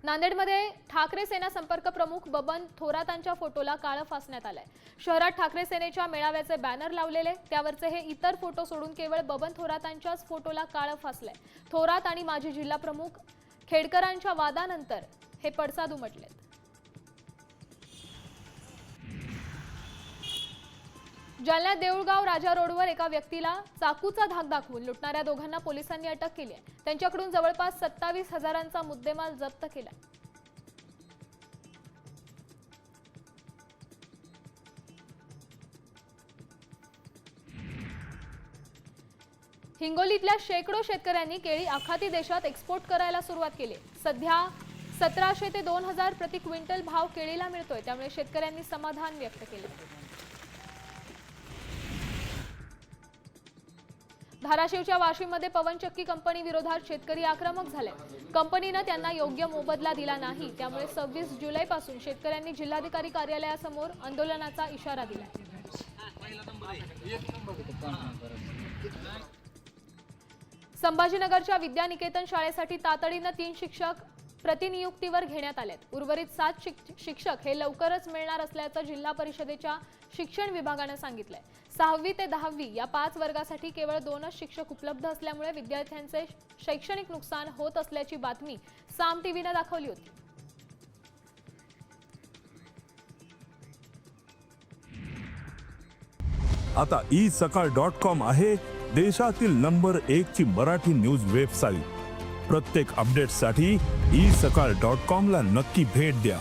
नांदेडमध्ये ठाकरे सेना संपर्क प्रमुख बबन थोरातांच्या फोटोला काळं फासण्यात आलंय। शहरात ठाकरे सेनेच्या मेळाव्याचे बॅनर लावलेले, त्यावरचे हे इतर फोटो सोडून केवळ बबन थोरातांच्याच फोटोला काळं फासलंय। थोरात आणि माजी जिल्हा प्रमुख खेडकरांच्या वादानंतर हे पडसाद उमटलेत। जालन्यात देऊळगाव राजा रोडवर एका व्यक्तीला चाकूचा धाक दाखवून लुटणाऱ्या दोघांना पोलिसांनी अटक केली आहे। त्यांच्याकडून जवळपास 27,000चा मुद्देमाल जप्त केला। हिंगोलीतल्या शेकडो शेतकऱ्यांनी केळी आखाती देशात एक्सपोर्ट करायला सुरुवात केली। सध्या 1700 ते 2000 प्रति क्विंटल भाव केळीला मिळतोय, त्यामुळे शेतकऱ्यांनी समाधान व्यक्त केले। धाराशिवच्या वाशीमध्ये पवनचक्की कंपनी विरोधात शेतकरी आक्रमक झाले। कंपनीने त्यांना योग्य मोबदला दिला नाही, त्यामुळे 26 जुलैपासून शेतकऱ्यांनी जिल्हाधिकारी कार्यालयासमोर आंदोलनाचा इशारा दिला। संभाजीनगरच्या विद्यानिकेतन शाळेसाठी तातडीने 3 शिक्षक प्रतिनियुक्तीवर घेण्यात आलेत। उर्वरित 7 शिक्षक हे लवकरच मिळणार असल्याचं जिल्हा परिषदेच्या शिक्षण विभागाने सांगितलंय। 6वी ते 10वी या 5 वर्गासाठी केवळ 2च शिक्षक उपलब्ध असल्यामुळे विद्यार्थ्यांचे शैक्षणिक नुकसान होत असल्याची बातमी साम टीव्हीने दाखवली होती। आता isakal.com आहे देशातील नंबर 1 ची मराठी न्यूज वेबसाईट। प्रत्येक अपडेटसाठी isakal.com ला नक्की भेट द्या।